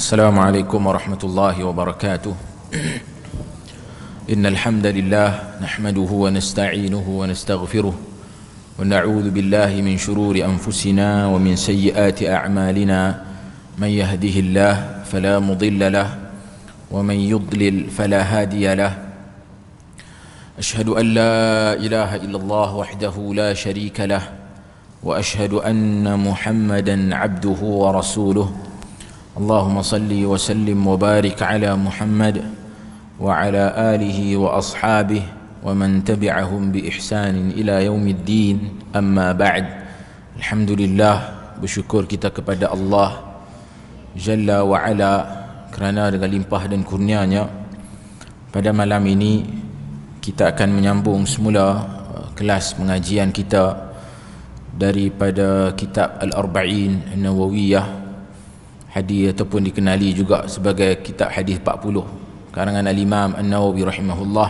السلام عليكم ورحمة الله وبركاته. إن الحمد لله نحمده ونستعينه ونستغفره ونعوذ بالله من شرور أنفسنا ومن سيئات أعمالنا. من يهده الله فلا مضل له ومن يضلل فلا هادي له. أشهد أن لا إله إلا الله وحده لا شريك له وأشهد أن محمدا عبده ورسوله. اللهم صل وسلم وبارك على محمد وعلى آله وأصحابه ومن تبعهم بإحسان إلى يوم الدين. أما بعد. Alhamdulillah, bersyukur kita kepada Allah Jalla wa'ala kerana dengan limpah dan kurnianya pada malam ini kita akan menyambung semula kelas pengajian kita daripada kitab Al-Arba'in An-Nawawiyah, hadis ataupun dikenali juga sebagai kitab hadis 40 karangan Al-Imam An-Nawawi rahimahullah.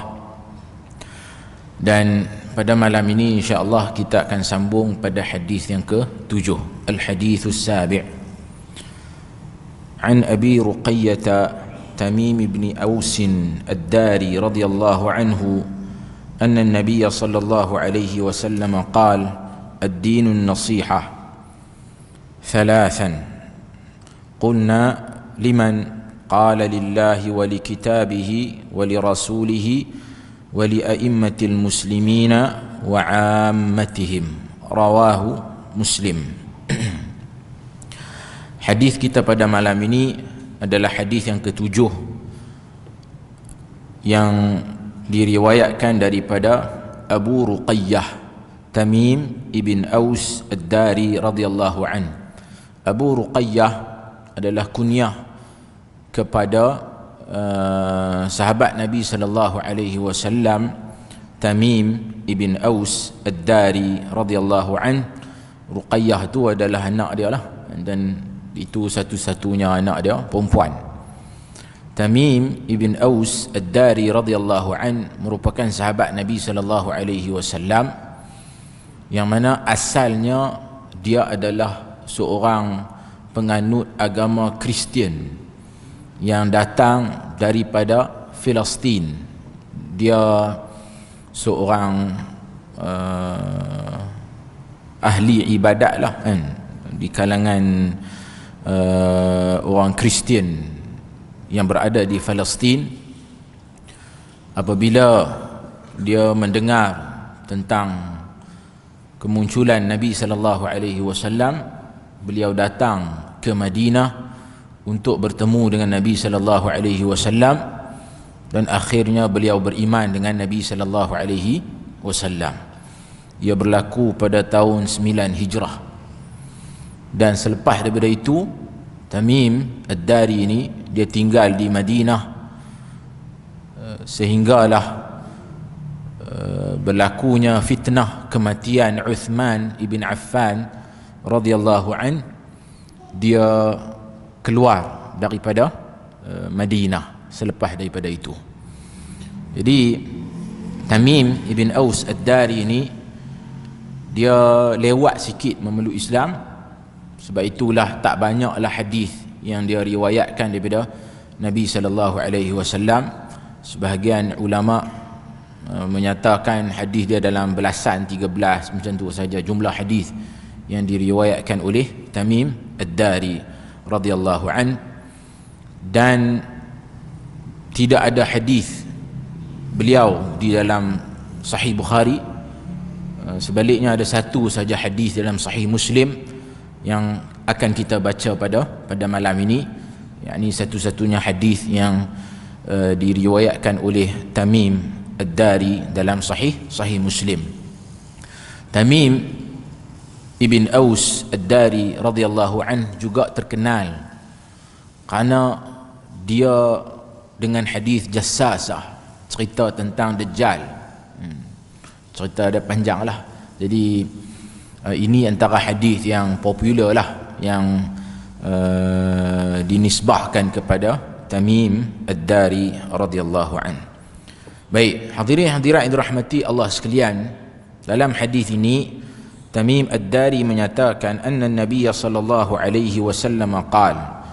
Dan pada malam ini insya-Allah kita akan sambung pada hadis yang ke-7, Al-Hadithus Sabi'. An Abi Ruqayyah Tamim ibn Aus Ad-Dari radhiyallahu anhu anna an-nabiy sallallahu alaihi wasallam qala الدين النصيحة ثلاثا قلنا لمن قال لله ولكتابه ولرسوله ولأئمة المسلمين وعامتهم رواه مسلم. Hadis kita pada malam ini adalah hadis yang ketujuh yang diriwayatkan daripada Abu Ruqayyah Tamim ibn Aus Ad-Dari radhiyallahu an. Abu Ruqayyah adalah kunyah kepada sahabat Nabi sallallahu alaihi wasallam Tamim ibn Aus Ad-Dari radhiyallahu an. Ruqayyah itu adalah anak dia lah, dan itu satu-satunya anak dia perempuan. Tamim ibn Aus Ad-Dari radhiyallahu an merupakan sahabat Nabi sallallahu alaihi wasallam yang mana asalnya dia adalah seorang penganut agama Kristian yang datang daripada Palestin. Dia seorang ahli ibadat lah kan, di kalangan orang Kristian yang berada di Palestin. Apabila dia mendengar tentang kemunculan Nabi sallallahu alaihi wasallam, beliau datang ke Madinah untuk bertemu dengan Nabi sallallahu alaihi wasallam, dan akhirnya beliau beriman dengan Nabi sallallahu alaihi wasallam. Ia berlaku pada tahun 9 Hijrah. Dan selepas daripada itu, Tamim Ad-Dari ini dia tinggal di Madinah sehinggalah berlakunya fitnah kematian Uthman ibn Affan radhiyallahu an. Dia keluar daripada Madinah selepas daripada itu. Jadi Tamim ibn Aus Ad-Dari ini dia lewat sikit memeluk Islam. Sebab itulah tak banyaklah hadis yang dia riwayatkan daripada Nabi sallallahu alaihi wasallam. Sebahagian ulama menyatakan hadis dia dalam belasan, 13 macam tu saja jumlah hadis yang diriwayatkan oleh Tamim Ad-Dari radhiyallahu an. Dan tidak ada hadis beliau di dalam Sahih Bukhari. Sebaliknya ada satu saja hadis dalam Sahih Muslim yang akan kita baca pada malam ini, yakni satu-satunya hadis yang diriwayatkan oleh Tamim Ad-Dari dalam Sahih Muslim. Tamim ibn Aus Ad-Dari radhiyallahu an juga terkenal kerana dia dengan hadis jassasah, cerita tentang Dajjal. Cerita dia panjang lah. Jadi ini antara hadis yang popular lah, yang dinisbahkan kepada Tamim Ad-Dari radhiyallahu an. Baik, hadirin hadirat yang dirahmati Allah sekalian, dalam hadis ini Tamim Ad-Dari menyatakan anna Nabi sallallahu alaihi wasallam qala,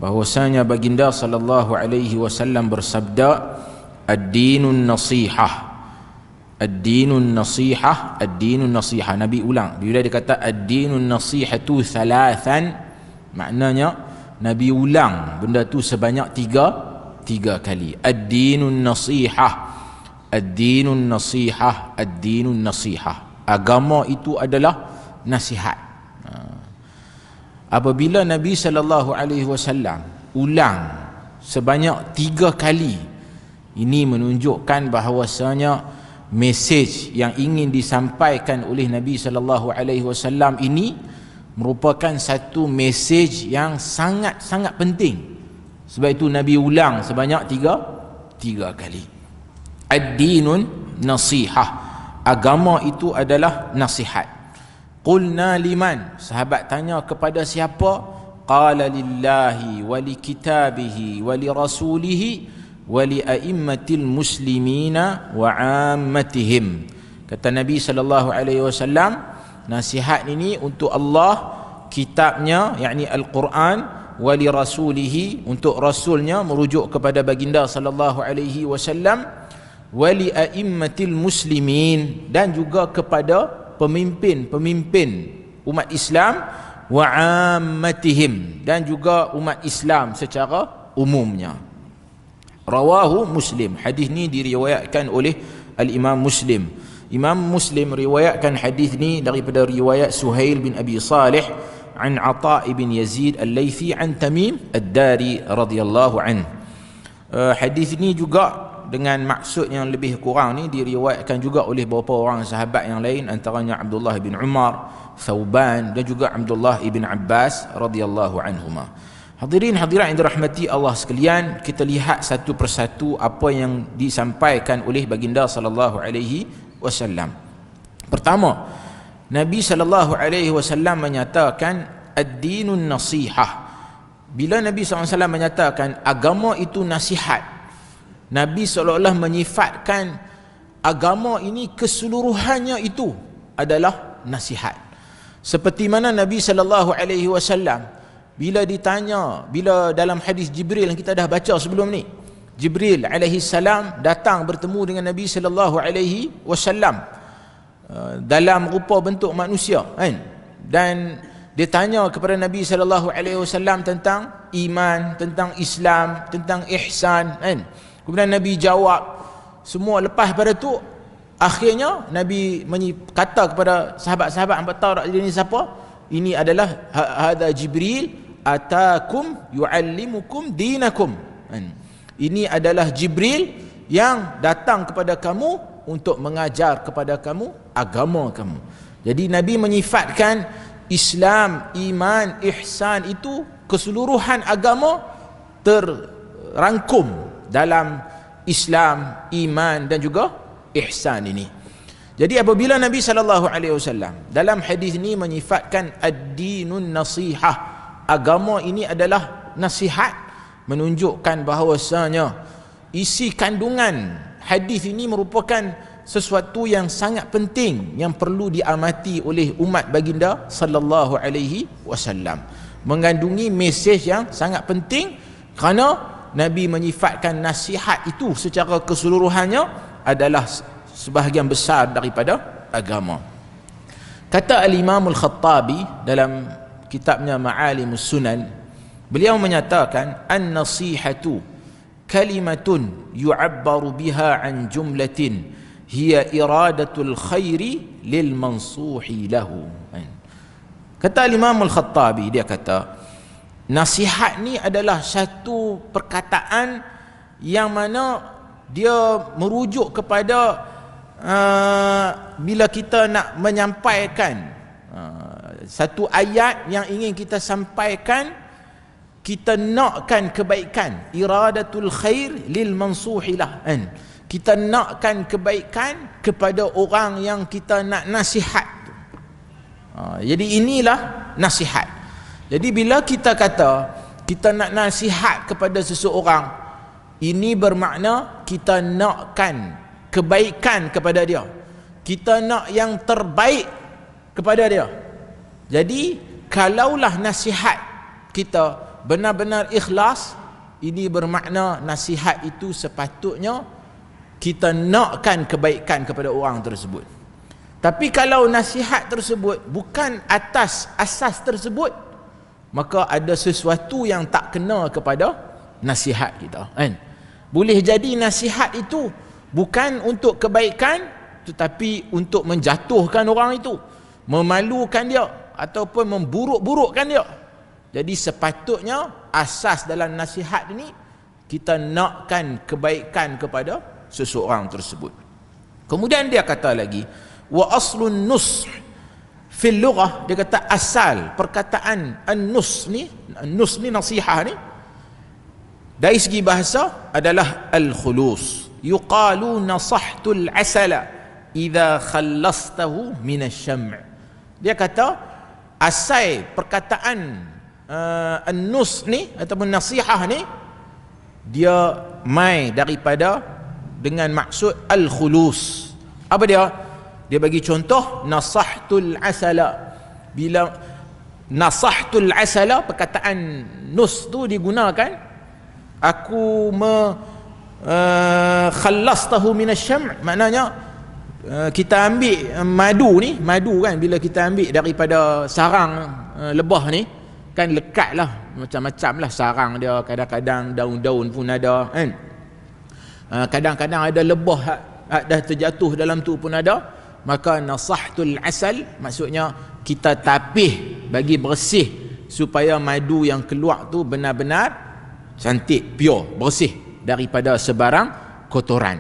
bahwasanya baginda sallallahu alaihi wasallam bersabda, ad-dinun nasihah, ad-dinun nasihah, ad-dinun nasihah. Nabi ulang, bila dia kata ad-dinun nasihatu thalathan, maknanya Nabi ulang benda tu sebanyak tiga kali. Ad-dinun nasihah, ad-dinun nasihah, ad-dinun nasihah. Agama itu adalah nasihat. Apabila Nabi sallallahu alaihi wasallam ulang sebanyak 3 kali, ini menunjukkan bahawasanya mesej yang ingin disampaikan oleh Nabi sallallahu alaihi wasallam ini merupakan satu mesej yang sangat-sangat penting. Sebab itu Nabi ulang sebanyak tiga kali. Ad-dinun nasihah, agama itu adalah nasihat. Qulna liman, sahabat tanya kepada siapa? Qala lillahi wa li kitabihi wa li rasulihi wa li a'immatil muslimina wa ammatihim. Kata Nabi sallallahu alaihi wasallam, nasihat ini untuk Allah, kitabnya yakni Al-Quran, wa li rasulihi, untuk rasulnya merujuk kepada baginda sallallahu alaihi wasallam, wa li a'immatil muslimin, dan juga kepada pemimpin-pemimpin umat Islam, wa ammatihim, dan juga umat Islam secara umumnya. Rawahu Muslim, hadis ni diriwayatkan oleh Al-Imam Muslim. Imam Muslim riwayatkan hadis ni daripada riwayat Suhail bin Abi Salih an Ata bin Yazid Al-Laythi an Tamim Ad-Dari radhiyallahu an. Hadis ni juga dengan maksud yang lebih kurang ni diriwayatkan juga oleh beberapa orang sahabat yang lain, antaranya Abdullah bin Umar, Thauban, dan juga Abdullah bin Abbas radhiyallahu anhuma. Hadirin hadirat yang dirahmati Allah sekalian, kita lihat satu persatu apa yang disampaikan oleh baginda sallallahu alaihi wasallam. Pertama, Nabi sallallahu alaihi wasallam menyatakan ad-dinun nasihah. Bila Nabi sallallahu alaihi wasallam menyatakan agama itu nasihat, Nabi seolah-olah menyifatkan agama ini keseluruhannya itu adalah nasihat. Seperti mana Nabi sallallahu alaihi wasallam bila ditanya, bila dalam hadis Jibril yang kita dah baca sebelum ni, Jibril alaihi salam datang bertemu dengan Nabi sallallahu alaihi wasallam dalam rupa bentuk manusia, kan? Dan dia tanya kepada Nabi sallallahu alaihi wasallam tentang iman, tentang Islam, tentang ihsan, kan? Kemudian Nabi jawab semua. Lepas pada tu akhirnya Nabi kata kepada sahabat-sahabat, hangpa tahu tak ini siapa? Ini adalah hadza Jibril atakum yuallimukum dinakum. Ini adalah Jibril yang datang kepada kamu untuk mengajar kepada kamu agama kamu. Jadi Nabi menyifatkan Islam, iman, ihsan itu keseluruhan agama terrangkum dalam Islam, iman, dan juga ihsan ini. Jadi apabila Nabi sallallahu alaihi wasallam dalam hadis ini menyifatkan ad-dinun nasihah, agama ini adalah nasihat, menunjukkan bahawasanya isi kandungan hadis ini merupakan sesuatu yang sangat penting yang perlu diamati oleh umat baginda sallallahu alaihi wasallam. Mengandungi mesej yang sangat penting kerana Nabi menyifatkan nasihat itu secara keseluruhannya adalah sebahagian besar daripada agama. Kata Al-Imam Al-Khattabi dalam kitabnya Ma'alimus Sunan, beliau menyatakan an-nasihatu kalimatun yu'abbaru biha an jumlatin hiya iradatul khairi lil mansuhi lahu. Kata Al-Imam Al-Khattabi, dia kata nasihat ni adalah satu perkataan yang mana dia merujuk kepada bila kita nak menyampaikan satu ayat yang ingin kita sampaikan, kita nakkan kebaikan, iradatul khair lil mansuhilah, kan? Kita nakkan kebaikan kepada orang yang kita nak nasihat. Jadi inilah nasihat. Jadi bila kita kata kita nak nasihat kepada seseorang, ini bermakna kita nakkan kebaikan kepada dia, kita nak yang terbaik kepada dia. Jadi kalaulah nasihat kita benar-benar ikhlas, ini bermakna nasihat itu sepatutnya kita nakkan kebaikan kepada orang tersebut. Tapi kalau nasihat tersebut bukan atas asas tersebut, maka ada sesuatu yang tak kena kepada nasihat kita, kan? Boleh jadi nasihat itu bukan untuk kebaikan, tetapi untuk menjatuhkan orang itu, memalukan dia, ataupun memburuk-burukkan dia. Jadi sepatutnya asas dalam nasihat ini, kita nakkan kebaikan kepada seseorang tersebut. Kemudian dia kata lagi, wa aslun nus fil lughah, dia kata asal perkataan an-nus ni nasihat ni dari segi bahasa adalah al-khulus. Yuqalu nasahtul asala idza khallastahu min asy-syam'. Dia kata asal perkataan an-nus ni ataupun nasihat ni, dia mai daripada dengan maksud al-khulus. Apa dia? Dia bagi contoh nasahtul asala. Bila nasahtul asala, perkataan nus tu digunakan, aku khallastahu min asy-syam', maknanya kita ambil madu kan, bila kita ambil daripada sarang lebah ni kan, lekat lah macam-macam lah sarang dia, kadang-kadang daun-daun pun ada, kan? Kadang-kadang ada lebah dah terjatuh dalam tu pun ada. Maka nasahtul asal maksudnya kita tapih bagi bersih supaya madu yang keluar tu benar-benar cantik, pure, bersih daripada sebarang kotoran.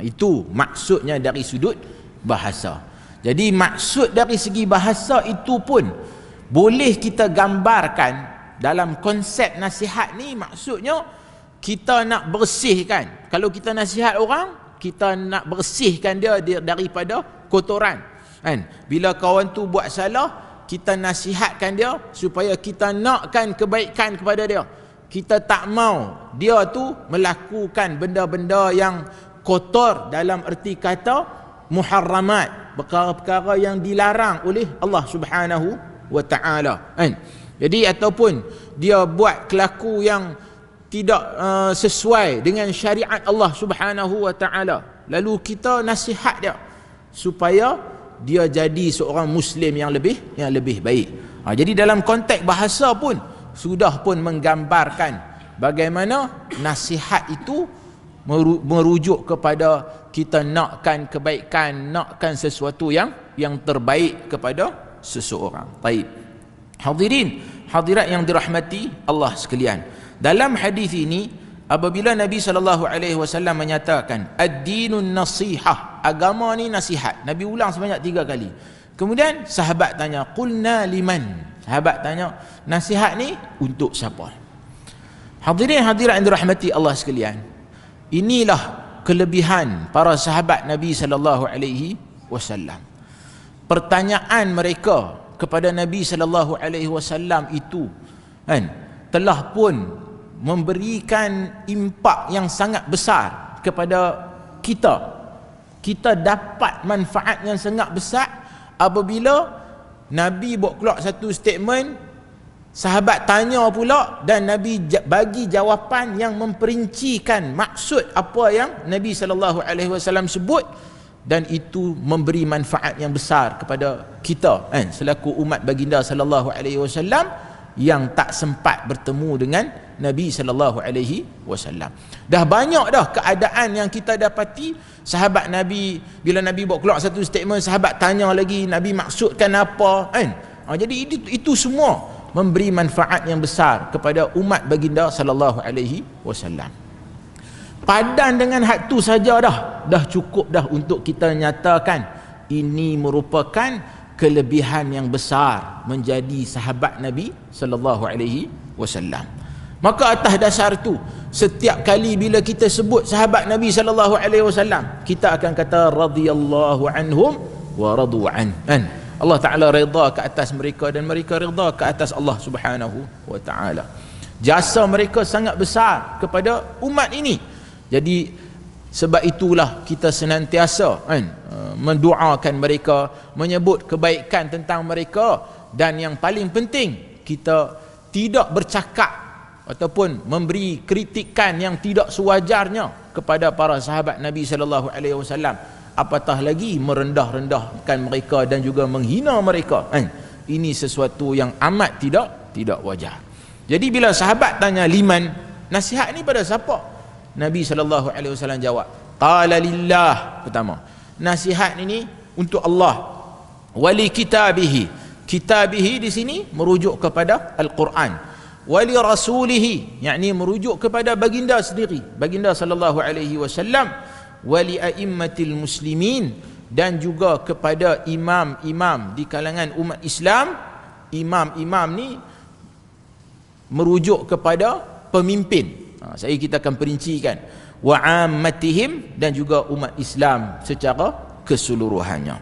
Itu maksudnya dari sudut bahasa. Jadi maksud dari segi bahasa itu pun boleh kita gambarkan dalam konsep nasihat ni. Maksudnya kita nak bersihkan, kalau kita nasihat orang, kita nak bersihkan dia daripada kotoran, kan? Bila kawan tu buat salah, kita nasihatkan dia supaya kita nakkan kebaikan kepada dia. Kita tak mau dia tu melakukan benda-benda yang kotor, dalam erti kata muharramat, perkara-perkara yang dilarang oleh Allah Subhanahu wa ta'ala, kan? Jadi ataupun dia buat kelaku yang tidak sesuai dengan syariat Allah Subhanahu wa ta'ala, lalu kita nasihat dia supaya dia jadi seorang muslim yang lebih baik. Jadi dalam konteks bahasa pun sudah pun menggambarkan bagaimana nasihat itu merujuk kepada kita nakkan kebaikan, nakkan sesuatu yang terbaik kepada seseorang. Baik. Hadirin, hadirat yang dirahmati Allah sekalian, dalam hadis ini apabila Nabi SAW menyatakan ad-dinun nasihah, agama ni nasihat, Nabi ulang sebanyak 3 kali. Kemudian sahabat tanya, qulna liman, sahabat tanya, nasihat ni untuk siapa? Hadirin hadirat yang dirahmati Allah sekalian, inilah kelebihan para sahabat Nabi SAW. Pertanyaan mereka kepada Nabi SAW itu, kan, telah pun memberikan impak yang sangat besar kepada kita. Kita dapat manfaat yang sangat besar apabila Nabi buat keluar satu statement, sahabat tanya pula, dan Nabi bagi jawapan yang memperincikan maksud apa yang Nabi SAW sebut, dan itu memberi manfaat yang besar kepada kita, kan, selaku umat baginda SAW yang tak sempat bertemu dengan Nabi SAW. Dah banyak dah keadaan yang kita dapati, sahabat Nabi, bila Nabi buat keluar satu statement, sahabat tanya lagi Nabi maksudkan apa, kan? Jadi itu semua memberi manfaat yang besar kepada umat baginda SAW. Padan dengan hak tu saja dah cukup dah untuk kita nyatakan ini merupakan kelebihan yang besar menjadi sahabat Nabi SAW. Maka atas dasar itu, setiap kali bila kita sebut sahabat Nabi SAW, kita akan kata radhiyallahu anhum wa radu an. Allah Ta'ala redha ke atas mereka dan mereka redha ke atas Allah Subhanahu wa Ta'ala. Jasa mereka sangat besar kepada umat ini. Jadi sebab itulah kita senantiasa, kan, mendoakan mereka, menyebut kebaikan tentang mereka, dan yang paling penting kita tidak bercakap ataupun memberi kritikan yang tidak sewajarnya kepada para sahabat Nabi sallallahu alaihi wasallam, apatah lagi merendah-rendahkan mereka dan juga menghina mereka, ini sesuatu yang amat tidak wajar. Jadi bila sahabat tanya liman, nasihat ni pada siapa? Nabi sallallahu alaihi wasallam jawab, qala lillah. Pertama, nasihat ini untuk Allah, wali kitabihi. Kitabihi di sini merujuk kepada Al-Quran, wali rasulihi, yakni merujuk kepada baginda sendiri, baginda sallallahu alaihi wasallam, wali a'immatil muslimin, dan juga kepada imam-imam di kalangan umat Islam. Imam-imam ni merujuk kepada pemimpin. Saya kita akan perincikan, wa ammatihim, dan juga umat Islam secara keseluruhannya.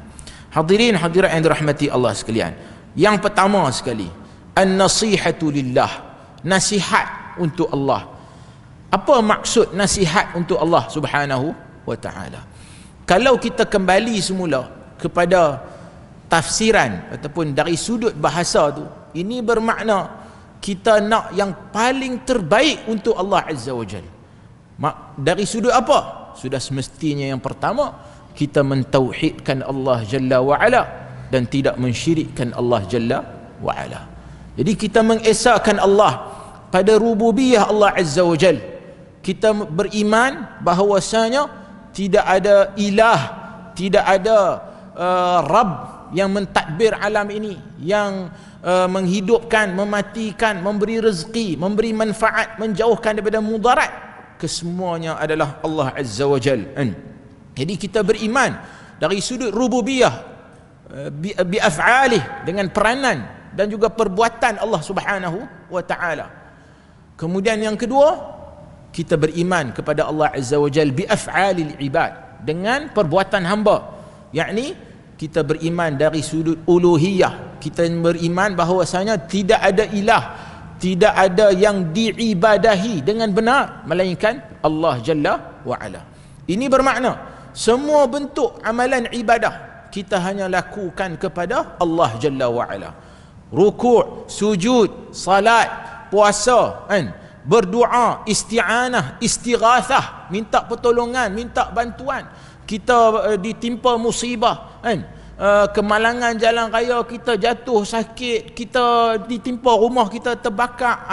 Hadirin hadirat yang dirahmati Allah sekalian, yang pertama sekali, an-nasihatu lillah, nasihat untuk Allah. Apa maksud nasihat untuk Allah Subhanahu wa taala? Kalau kita kembali semula kepada tafsiran ataupun dari sudut bahasa tu, ini bermakna kita nak yang paling terbaik untuk Allah Azza wa Jalla. Dari sudut apa? Sudah semestinya yang pertama, kita mentauhidkan Allah Jalla wa Ala dan tidak mensyirikkan Allah Jalla wa Ala. Jadi kita mengesahkan Allah pada rububiyah Allah Azza wa Jalla. Kita beriman bahawasanya tidak ada ilah, tidak ada Rabb yang mentadbir alam ini, yang menghidupkan, mematikan, memberi rezeki, memberi manfaat, menjauhkan daripada mudarat. Kesemuanya adalah Allah Azza wa Jalla. Jadi kita beriman dari sudut rububiyah, biaf'alih, dengan peranan dan juga perbuatan Allah Subhanahu wa taala. Kemudian yang kedua, kita beriman kepada Allah Azza wa Jalla biaf'alil ibad, dengan perbuatan hamba, yakni kita beriman dari sudut uluhiyah. Kita beriman bahawasanya tidak ada ilah, tidak ada yang diibadahi dengan benar melainkan Allah Jalla wa Ala. Ini bermakna semua bentuk amalan ibadah kita hanya lakukan kepada Allah Jalla wa Ala. Rukuk, sujud, salat, puasa, berdoa, isti'anah, istighathah, minta pertolongan, minta bantuan. Kita ditimpa musibah, kemalangan jalan raya, kita jatuh sakit, kita ditimpa rumah kita terbakar,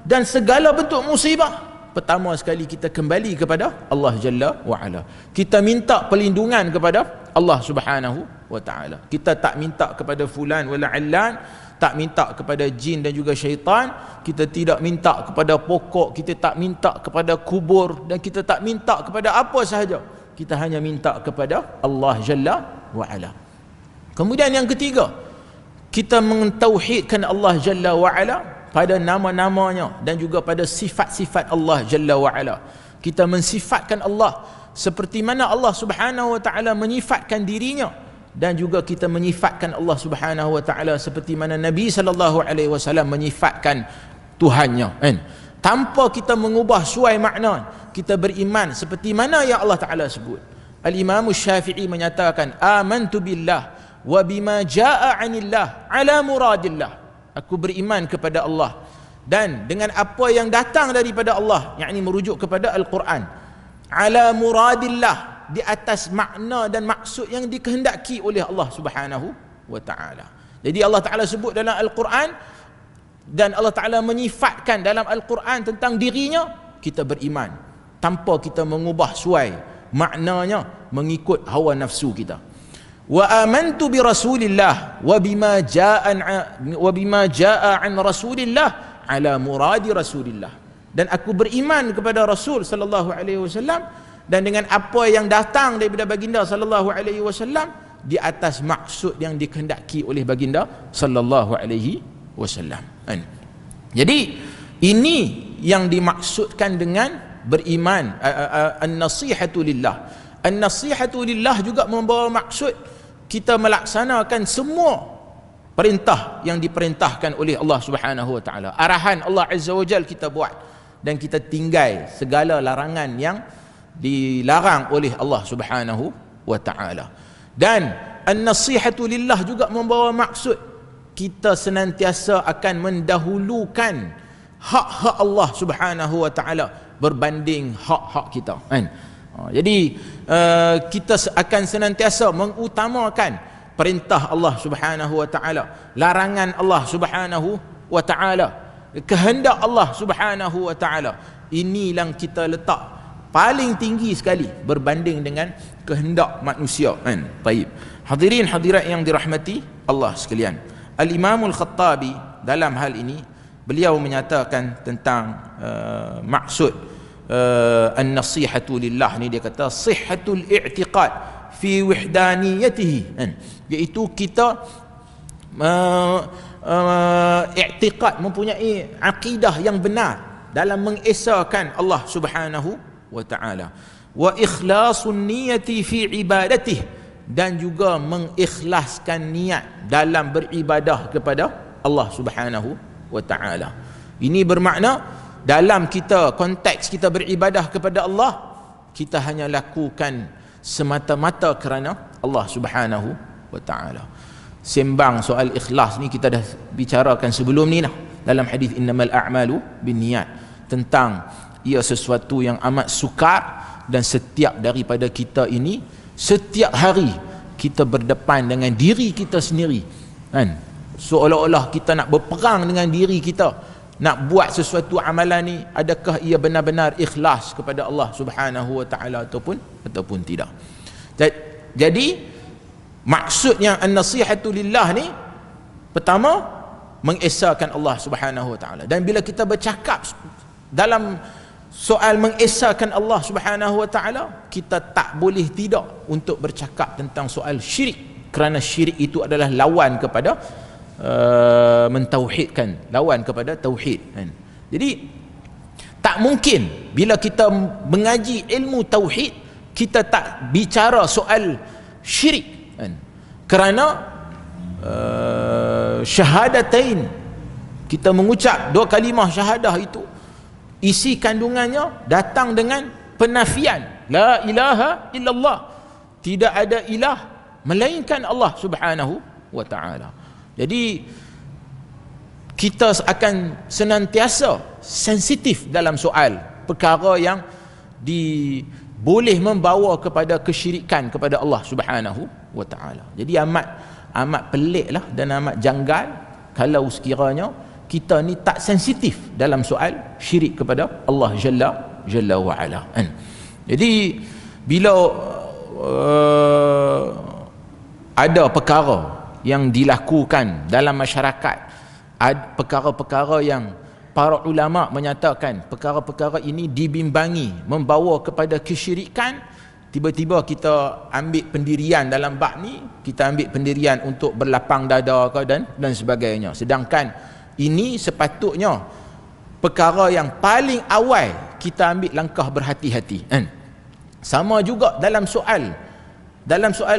dan segala bentuk musibah. Pertama sekali kita kembali kepada Allah Jalla wa Ala. Kita minta perlindungan kepada Allah Subhanahu wa taala. Kita tak minta kepada fulan wala allan, tak minta kepada jin dan juga syaitan. Kita tidak minta kepada pokok, kita tak minta kepada kubur, dan kita tak minta kepada apa sahaja. Kita hanya minta kepada Allah Jalla wa Ala. Kemudian yang ketiga, kita mentauhidkan Allah Jalla wa Ala pada nama-namanya dan juga pada sifat-sifat Allah Jalla wa Ala. Kita mensifatkan Allah seperti mana Allah Subhanahu wa taala menyifatkan dirinya, dan juga kita menyifatkan Allah Subhanahu wa taala seperti mana Nabi sallallahu alaihi wasallam menyifatkan Tuhannya, tanpa kita mengubah suai makna. Kita beriman seperti mana yang Allah taala sebut. Al-Imam Syafi'i menyatakan, amantu billah wa bima jaa 'anillah ala muradillah. Aku beriman kepada Allah dan dengan apa yang datang daripada Allah, yakni merujuk kepada Al-Quran, ala muradillah, di atas makna dan maksud yang dikehendaki oleh Allah Subhanahu wa taala. Jadi Allah taala sebut dalam Al-Quran, dan Allah taala menyifatkan dalam Al-Quran tentang dirinya, kita beriman tanpa kita mengubah suai maknanya mengikut hawa nafsu kita. Wa amantu bi Rasulillah wa bima jaa an Rasulillah ala muradi Rasulillah. Dan aku beriman kepada Rasul sallallahu alaihi wasallam dan dengan apa yang datang daripada baginda sallallahu alaihi wasallam di atas maksud yang dikehendaki oleh baginda sallallahu alaihi wasallam. Jadi ini yang dimaksudkan dengan beriman, an-nasihatu lillah. An-nasihatu lillah juga membawa maksud kita melaksanakan semua perintah yang diperintahkan oleh Allah Subhanahu wa taala. Arahan Allah Azza wa Jalla kita buat, dan kita tinggal segala larangan yang dilarang oleh Allah Subhanahu wa taala. Dan an-nasihatu lillah juga membawa maksud kita senantiasa akan mendahulukan hak-hak Allah Subhanahu wa taala berbanding hak-hak kita, kan? Jadi kita akan senantiasa mengutamakan perintah Allah Subhanahu wa taala, larangan Allah Subhanahu wa taala, kehendak Allah Subhanahu wa taala. Inilah kita letak paling tinggi sekali berbanding dengan kehendak manusia, kan? Baik. Hadirin hadirat yang dirahmati Allah sekalian. Al-Imam Al-Khattabi dalam hal ini beliau menyatakan tentang maksud an-nasihatu lillah ni, dia kata sihhatul i'tiqad fi wahdaniyatihi, kan? Iaitu kita i'tiqad, mempunyai akidah yang benar dalam mengesakan Allah Subhanahu wa taala, wa ikhlasun niyati fi ibadatihi, dan juga mengikhlaskan niat dalam beribadah kepada Allah Subhanahu wa taala. Ini bermakna dalam kita, konteks kita beribadah kepada Allah, kita hanya lakukan semata-mata kerana Allah Subhanahu wa taala. Sembang soal ikhlas ni kita dah bicarakan sebelum ni lah, dalam hadis innamal a'malu binniyat, tentang ia sesuatu yang amat sukar, dan setiap daripada kita ini setiap hari kita berdepan dengan diri kita sendiri, kan? Seolah-olah kita nak berperang dengan diri kita, nak buat sesuatu amalan ni, adakah ia benar-benar ikhlas kepada Allah Subhanahu wa taala ataupun tidak. Jadi maksudnya an-nasihatu lillah ni, pertama mengesahkan Allah Subhanahu wa taala. Dan bila kita bercakap dalam soal mengesahkan Allah Subhanahu wa taala, kita tak boleh tidak untuk bercakap tentang soal syirik, kerana syirik itu adalah lawan kepada mentauhidkan, lawan kepada tauhid, kan? Jadi tak mungkin bila kita mengaji ilmu tauhid kita tak bicara soal syirik, kan? Kerana syahadatain, kita mengucap dua kalimah syahadah itu, isi kandungannya datang dengan penafian la ilaha illallah, tidak ada ilah melainkan Allah Subhanahu wa taala. Jadi kita akan senantiasa sensitif dalam soal perkara yang boleh membawa kepada kesyirikan kepada Allah Subhanahu wa taala. Jadi amat peliklah dan amat janggal kalau sekiranya kita ni tak sensitif dalam soal syirik kepada Allah Jalla wa ala. Jadi bila ada perkara yang dilakukan dalam masyarakat, perkara-perkara yang para ulama menyatakan perkara-perkara ini dibimbangi membawa kepada kesyirikan, tiba-tiba kita ambil pendirian dalam bab ni, kita ambil pendirian untuk berlapang dada ke dan sebagainya, sedangkan ini sepatutnya perkara yang paling awal kita ambil langkah berhati-hati, kan? Sama juga dalam soal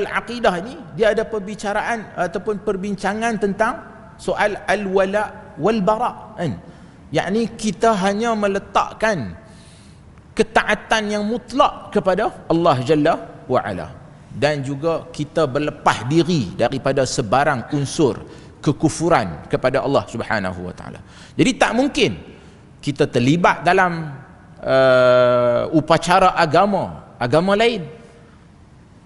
akidah ini, dia ada perbicaraan ataupun perbincangan tentang soal al-wala wal bara, kan? Yakni kita hanya meletakkan ketaatan yang mutlak kepada Allah Jalla wa ala, dan juga kita berlepas diri daripada sebarang unsur kekufuran kepada Allah Subhanahu wa taala. Jadi tak mungkin kita terlibat dalam upacara agama lain.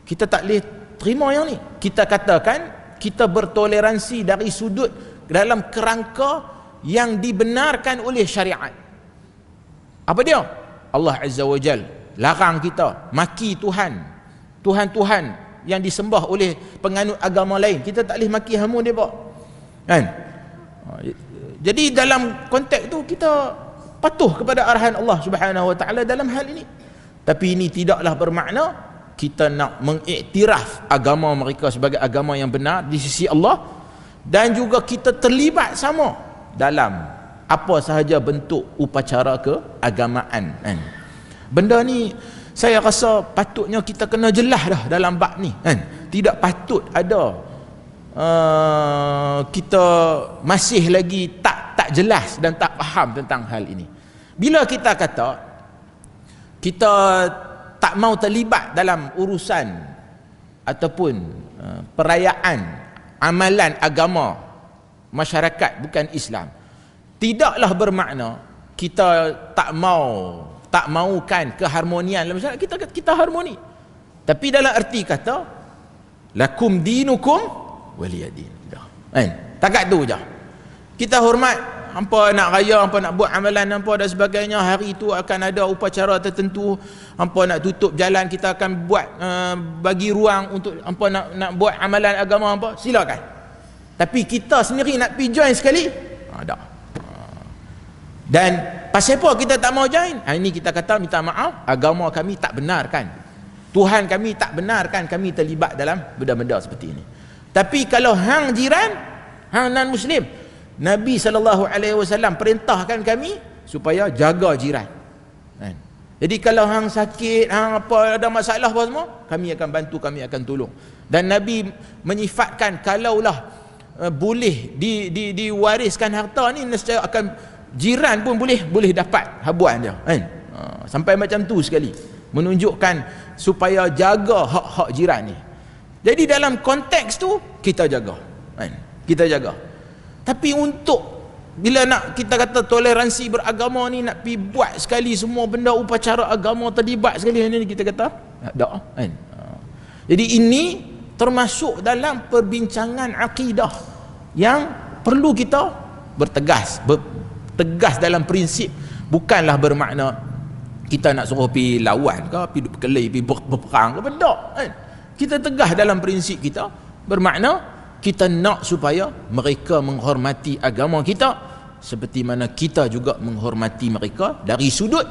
Kita tak boleh terima yang ni. Kita katakan kita bertoleransi dari sudut dalam kerangka yang dibenarkan oleh syariat. Apa dia? Allah Azza wa Jal larang kita maki Tuhan yang disembah oleh penganut agama lain. Kita tak boleh maki hamu dia, kan? Jadi dalam konteks tu kita patuh kepada arahan Allah Subhanahu wa taala dalam hal ini. Tapi ini tidaklah bermakna kita nak mengiktiraf agama mereka sebagai agama yang benar di sisi Allah, dan juga kita terlibat sama dalam apa sahaja bentuk upacara keagamaan, kan? Benda ni saya rasa patutnya kita kena jelas dah dalam bab ni, kan? Tidak patut ada kita masih lagi tak jelas dan tak faham tentang hal ini. Bila kita kata kita tak mau terlibat dalam urusan ataupun perayaan amalan agama masyarakat bukan Islam, tidaklah bermakna kita tak maukan keharmonian dalam masyarakat. Kita harmoni, tapi dalam erti kata lakum dinukum waliyadin. Takat tu je. Kita hormat, hampa nak raya, hampa nak buat amalan hampa dan sebagainya, hari itu akan ada upacara tertentu, hampa nak tutup jalan, kita akan buat bagi ruang untuk hampa nak buat amalan agama hampa, silakan. Tapi kita sendiri nak pergi join sekali, tak. Dan pasal apa kita tak mau join? Ini kita kata minta maaf, agama kami tak benarkan, Tuhan kami tak benarkan kami terlibat dalam benda-benda seperti ini. Tapi kalau hang jiran, hang non muslim, Nabi SAW perintahkan kami supaya jaga jiran. Jadi kalau hang sakit, hang apa ada masalah apa semua, kami akan bantu, kami akan tolong. Dan Nabi menyifatkan kalaulah boleh diwariskan harta ni, nescaya akan jiran pun boleh dapat habuan dia. Sampai macam tu sekali, menunjukkan supaya jaga hak-hak jiran ni. Jadi dalam konteks tu kita jaga, kita jaga. Tapi untuk bila nak kita kata toleransi beragama ni, nak pi buat sekali semua benda upacara agama terlibat sekali ni, kita kata tak, kan? Jadi ini termasuk dalam perbincangan akidah yang perlu kita bertegas dalam prinsip. Bukanlah bermakna kita nak suruh pi lawan ke, pi berkelahi, pi berperang ke, tak, kan? Kita tegas dalam prinsip kita, bermakna kita nak supaya mereka menghormati agama kita seperti mana kita juga menghormati mereka dari sudut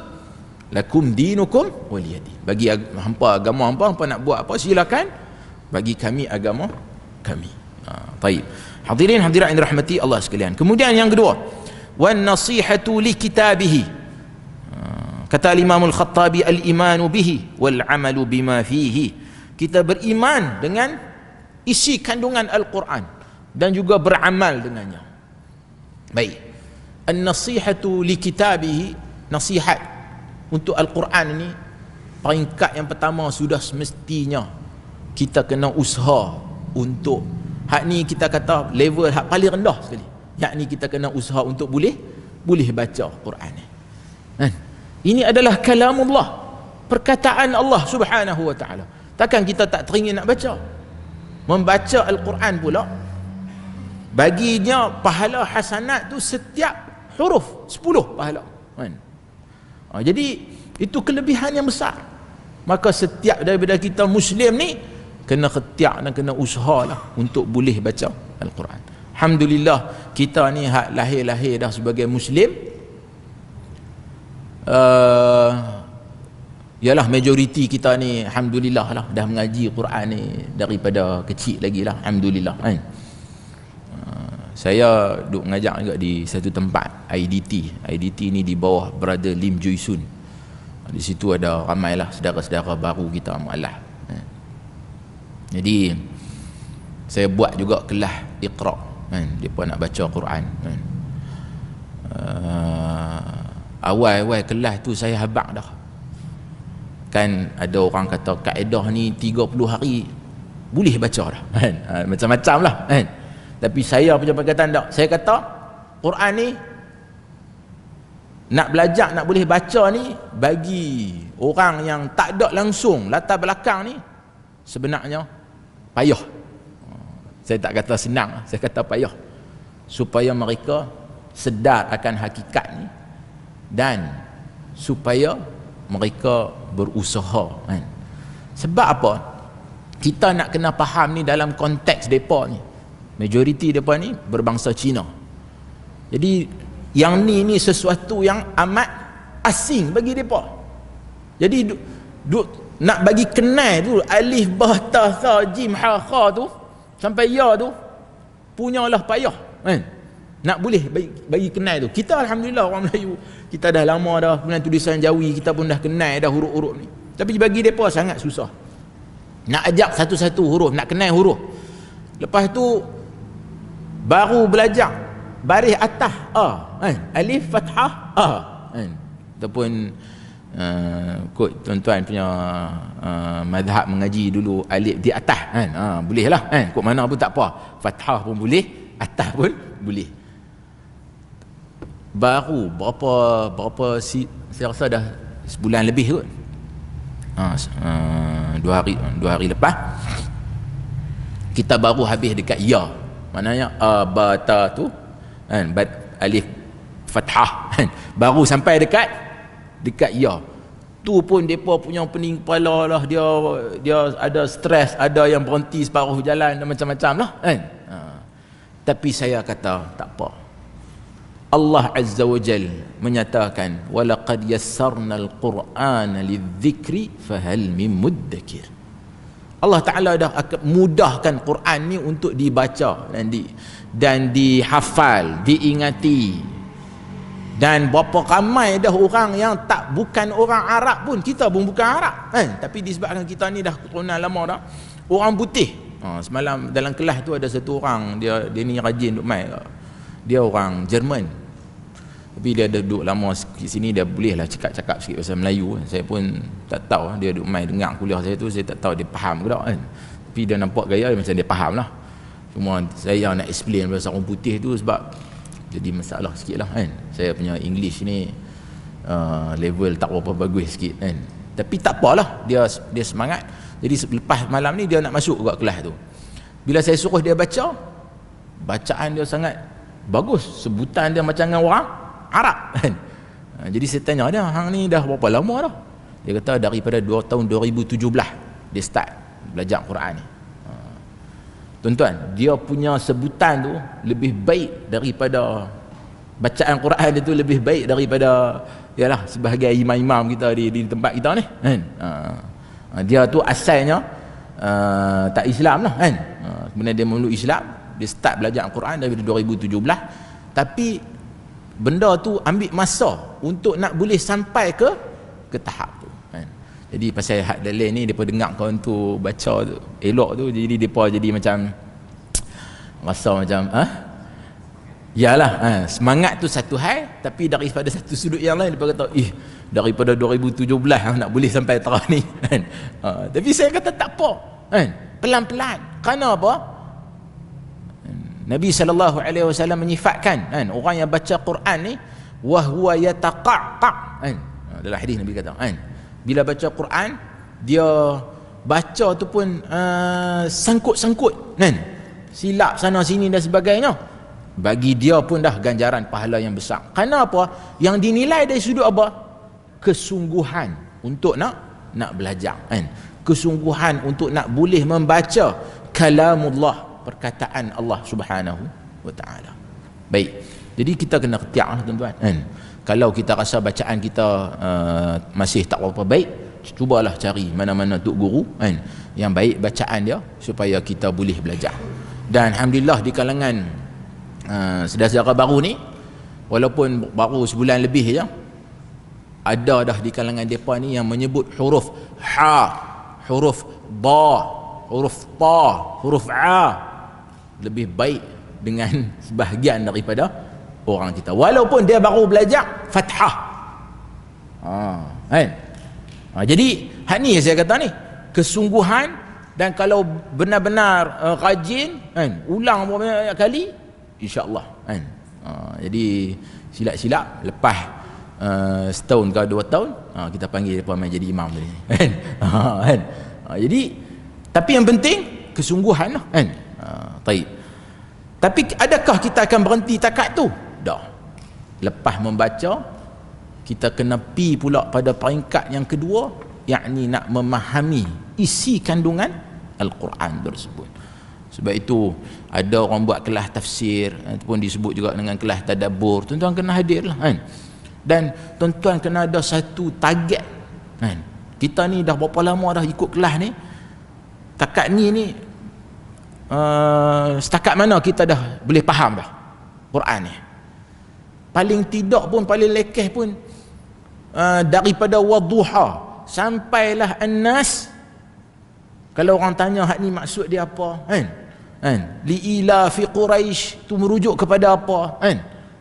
lakum dinukum waliyadin. Bagi hampa agama hampa nak buat apa, silakan. Bagi kami agama kami. Baik. Hadirin hadirat yang dirahmati Allah sekalian. Kemudian yang kedua, wan nasihatu li kitabihi. Kata Imam Al-Khattabi, al-imanu bihi wal amalu bima fihi. Kita beriman dengan isi kandungan Al-Quran dan juga beramal dengannya. Baik. An-nasihatu li kitabihi, nasihat untuk Al-Quran ini, peringkat yang pertama sudah semestinya kita kena usaha untuk, hak ni kita kata level hak paling rendah sekali, yakni kita kena usaha untuk boleh baca Quran ni. Ini adalah kalamullah, perkataan Allah Subhanahu wa taala. Takkan kita tak teringin nak baca. Membaca Al-Quran pula, baginya pahala hasanat tu setiap huruf 10 pahala. Jadi itu kelebihan yang besar. Maka setiap daripada kita Muslim ni kena khetiak dan kena usahalah untuk boleh baca Al-Quran. Alhamdulillah kita ni hak lahir-lahir dah sebagai Muslim, ialah majoriti kita ni alhamdulillah lah dah mengaji Quran ni daripada kecil lagi lah, alhamdulillah, kan? Saya duk mengajar juga di satu tempat, IDT ni di bawah Brother Lim Joy Sun. Di situ ada ramai lah saudara-saudara baru kita mualaf. Jadi saya buat juga kelas Iqra, kan? Depa nak baca Quran, kan? Awal-awal kelas tu saya habaq dah. Kan ada orang kata kaedah ni 30 hari boleh baca dah, kan? Macam-macam lah, kan? Tapi saya punya perkataan tak. Saya kata Quran ni nak belajar, nak boleh baca ni, bagi orang yang tak ada langsung latar belakang ni, sebenarnya payah. Saya tak kata senang, saya kata payah, supaya mereka sedar akan hakikat ni dan supaya mereka berusaha, kan? Sebab apa? Kita nak kena faham ni dalam konteks depa ni. Majoriti depa ni berbangsa Cina. Jadi yang ni sesuatu yang amat asing bagi depa. Jadi nak bagi kenal tu alif ba ta sa jim ha kha tu sampai ya tu punyalah payah, kan? Nak boleh bagi kenal tu. Kita alhamdulillah orang Melayu, kita dah lama dah dengan tulisan Jawi, kita pun dah kenal dah huruf-huruf ni. Tapi bagi depa sangat susah. Nak ajak satu-satu huruf, nak kenal huruf. Lepas tu baru belajar baris atas kan? Alif fathah kan? Ataupun kot tuan-tuan punya mazhab mengaji dulu alif di atas, kan? Boleh lah, kan? Kot mana pun tak apa, fathah pun boleh, atas pun boleh. baru saya rasa dah sebulan lebih kot. 2 hari lepas kita baru habis dekat ya, maknanya bata tu kan, alif fathah kan, baru sampai dekat ya tu pun depa punya pening kepala lah, dia ada stres, ada yang berhenti separuh jalan dan macam-macam lah kan. Tapi saya kata tak apa, Allah Azza wa Jal menyatakan walaqad yassarnal Qur'ana lidzikri fahal min muddakir. Allah Ta'ala dah akan mudahkan Quran ni untuk dibaca dan dihafal, diingati. Dan berapa ramai dah orang yang bukan orang Arab pun, kita pun bukan Arab kan? Tapi disebabkan kita ni dah keturunan lama dah, orang putih. Semalam dalam kelas tu ada satu orang, dia ni rajin duk main, dia orang Jerman, tapi dia duduk lama sikit sini, dia boleh lah cakap sikit pasal Melayu. Saya pun tak tahu, dia duduk main dengar kuliah saya tu, saya tak tahu dia faham ke tak kan. Tapi dia nampak gaya dia macam dia faham lah. Cuma saya nak explain pasal orang putih tu sebab jadi masalah sikit lah kan. Saya punya English ni level tak berapa bagus sikit kan. Tapi tak apalah, dia semangat. Jadi lepas malam ni dia nak masuk juga kelas tu. Bila saya suruh dia baca, bacaan dia sangat bagus, sebutan dia macam dengan orang Arab kan. Jadi saya tanya dia, hang ni dah berapa lama dah? Dia kata daripada tahun 2017 dia start belajar Quran ni. Tuan-tuan, dia punya sebutan tu lebih baik daripada bacaan Quran dia tu, lebih baik daripada yalah sebahagian imam-imam kita di tempat kita ni kan. Dia tu asalnya tak Islam lah kan. Kemudian dia memeluk Islam, dia start belajar Quran daripada 2017. Tapi benda tu ambil masa untuk nak boleh sampai ke tahap tu kan. Jadi pasal hak dalil ni depa dengar kawan tu baca tu elok tu, jadi depa jadi macam rasa macam yalah semangat tu satu hal, tapi daripada satu sudut yang lain depa kata daripada 2017 nak boleh sampai tahap ni kan. Tapi saya kata tak apa kan, pelan-pelan. Kerana apa? Nabi SAW menyifatkan kan, orang yang baca Quran ni wahwa yataqaqqa kan. Dalam hadis Nabi kata kan, bila baca Quran dia baca tu pun sangkut-sangkut kan, silap sana sini dan sebagainya. Bagi dia pun dah ganjaran pahala yang besar. Kerana apa? Yang dinilai dari sudut apa? Kesungguhan untuk nak belajar kan, kesungguhan untuk nak boleh membaca kalamullah, perkataan Allah Subhanahu wa taala. Baik. Jadi kita kena ketiak lah tuan-tuan kan. Kalau kita rasa bacaan kita masih tak berapa baik, cubalah cari mana-mana tok guru kan yang baik bacaan dia supaya kita boleh belajar. Dan alhamdulillah di kalangan saudara-saudara baru ni, walaupun baru sebulan lebih je, ada dah di kalangan depa ni yang menyebut huruf ha, huruf ba, huruf ta, huruf a lebih baik dengan sebahagian daripada orang kita, walaupun dia baru belajar fathah kan. Jadi hak ni saya kata ni kesungguhan, dan kalau benar-benar rajin kan, ulang beberapa kali, insya-Allah kan. Jadi silap-silap lepas setahun ke 2 tahun kita panggil depa mai jadi imam tadi kan. Jadi tapi yang penting kesungguhan lah kan. Baik. Tapi adakah kita akan berhenti takat tu? Dah. Lepas membaca, kita kena pi pula pada peringkat yang kedua, yakni nak memahami isi kandungan Al-Quran tersebut. Sebab itu ada orang buat kelas tafsir ataupun disebut juga dengan kelas tadabbur. Tuan-tuan kena hadir lah kan. Dan tuan-tuan kena ada satu target kan. Kita ni dah berapa lama dah ikut kelas ni, takat ni setakat mana kita dah boleh faham dah Quran ni? Paling tidak pun, paling lekeh pun daripada wadduha sampailah an-nas. Kalau orang tanya hak ni maksud dia apa kan, li ila fi Quraisy tu merujuk kepada apa kan,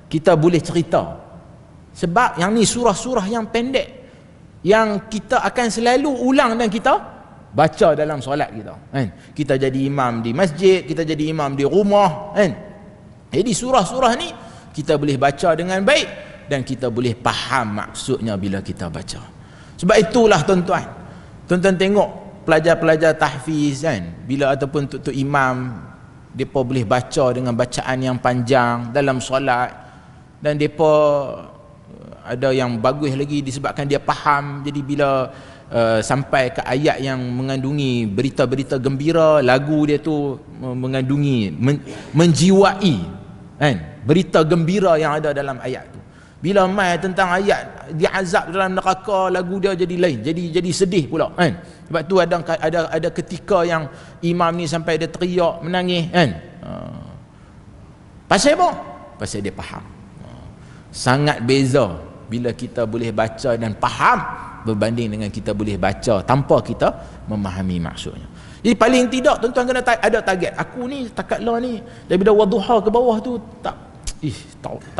kita boleh cerita. Sebab yang ni surah-surah yang pendek yang kita akan selalu ulang dan kita baca dalam solat kita kan. Kita jadi imam di masjid, kita jadi imam di rumah kan. Jadi surah-surah ni kita boleh baca dengan baik, dan kita boleh faham maksudnya bila kita baca. Sebab itulah tuan-tuan tengok pelajar-pelajar tahfiz kan, bila ataupun tok imam, mereka boleh baca dengan bacaan yang panjang dalam solat, dan mereka ada yang bagus lagi disebabkan dia faham. Jadi bila sampai ke ayat yang mengandungi berita-berita gembira, lagu dia tu mengandungi menjiwai kan, berita gembira yang ada dalam ayat tu. Bila mai tentang ayat diazab dalam neraka, lagu dia jadi lain, jadi sedih pula kan. Sebab tu ada ketika yang imam ni sampai dia teriak menangis kan. Pasal apa? Pasal dia faham. Sangat beza bila kita boleh baca dan faham berbanding dengan kita boleh baca tanpa kita memahami maksudnya. Jadi paling tidak tuan-tuan kena ada target. Aku ni takatlah ni daripada wadduha ke bawah tu tak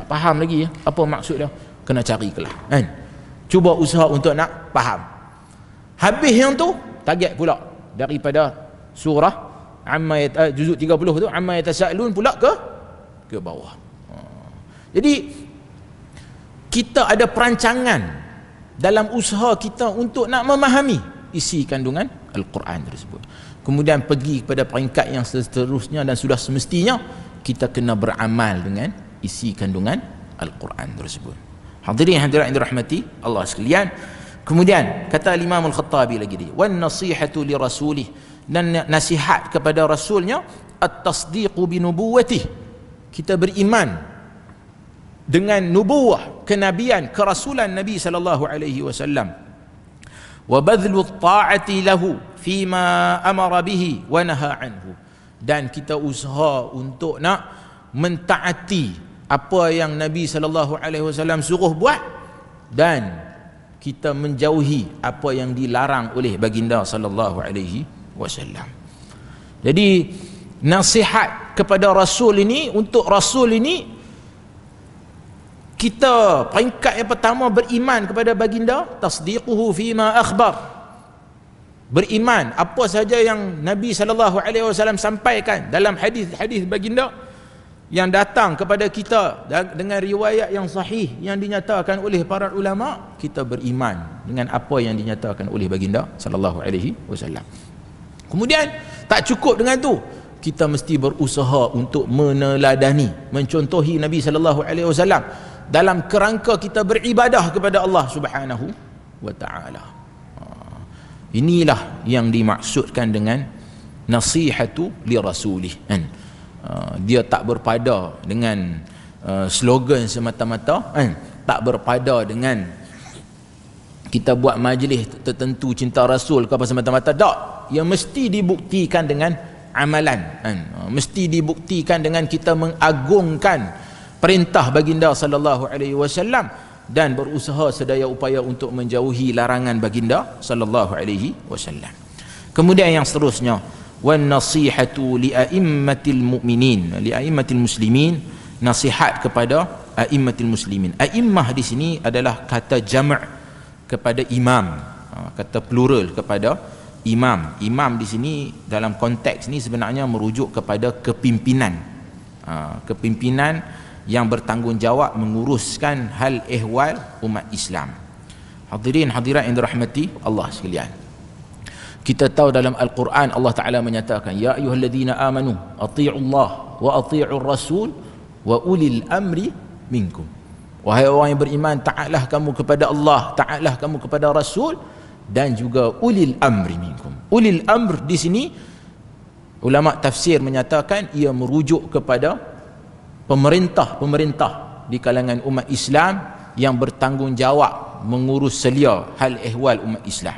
faham lagi apa maksud dia. Kena cari kelah kan. Cuba usaha untuk nak faham. Habis yang tu target pula daripada surah juzuk 30 tu amma yatasaalun pula ke bawah. Jadi kita ada perancangan dalam usaha kita untuk nak memahami isi kandungan Al-Quran tersebut. Kemudian pergi kepada peringkat yang seterusnya, dan sudah semestinya kita kena beramal dengan isi kandungan Al-Quran tersebut. Hadirin hadirat yang dirahmati Allah sekalian. Kemudian kata Imam Al-Khattabi lagi dia, wan nasihatu li rasulih, dan nasihat kepada rasulnya, at-tasdiqu bi nubuwwatih, kita beriman dengan nubuwah, kenabian, kerasulan Nabi sallallahu alaihi wasallam, wa badlu at-ta'ati lahu fima amara bihi wa naha anhu, dan kita usaha untuk nak mentaati apa yang Nabi sallallahu alaihi wasallam suruh buat, dan kita menjauhi apa yang dilarang oleh baginda sallallahu alaihi wasallam. Jadi nasihat kepada rasul ini, untuk rasul ini, kita peringkat yang pertama beriman kepada baginda, tasdiquhu fima akhbar, beriman apa saja yang Nabi sallallahu alaihi wasallam sampaikan dalam hadis-hadis baginda yang datang kepada kita dengan riwayat yang sahih yang dinyatakan oleh para ulama. Kita beriman dengan apa yang dinyatakan oleh baginda sallallahu alaihi wasallam. Kemudian tak cukup dengan tu, kita mesti berusaha untuk meneladani, mencontohi Nabi sallallahu alaihi wasallam dalam kerangka kita beribadah kepada Allah Subhanahu wa taala. Inilah yang dimaksudkan dengan nasihatu li rasulih kan. Dia tak berpada dengan slogan semata-mata kan, tak berpada dengan kita buat majlis tertentu cinta rasul ke apa semata-mata, tak. Ia mesti dibuktikan dengan amalan kan. Mesti dibuktikan dengan kita mengagungkan perintah baginda sallallahu alaihi wasallam dan berusaha sedaya upaya untuk menjauhi larangan baginda sallallahu alaihi wasallam. Kemudian yang seterusnya, wan nasihatu li a'immatil mu'minin, li a'immatil muslimin, nasihat kepada a'immatil muslimin. A'immah di sini adalah kata jama' kepada imam, kata plural kepada imam. Imam di sini dalam konteks ni sebenarnya merujuk kepada kepimpinan, kepimpinan yang bertanggungjawab menguruskan hal ehwal umat Islam. Hadirin hadirat yang dirahmati Allah sekalian, kita tahu dalam Al-Quran Allah Ta'ala menyatakan, ya ayyuhalladzina amanu ati'u Allah wa ati'u rasul wa ulil amri minkum. Wahai orang yang beriman, taatlah kamu kepada Allah, taatlah kamu kepada Rasul, dan juga ulil amri minkum. Ulil amr di sini ulama tafsir menyatakan ia merujuk kepada pemerintah-pemerintah di kalangan umat Islam yang bertanggungjawab mengurus selia hal ehwal umat Islam.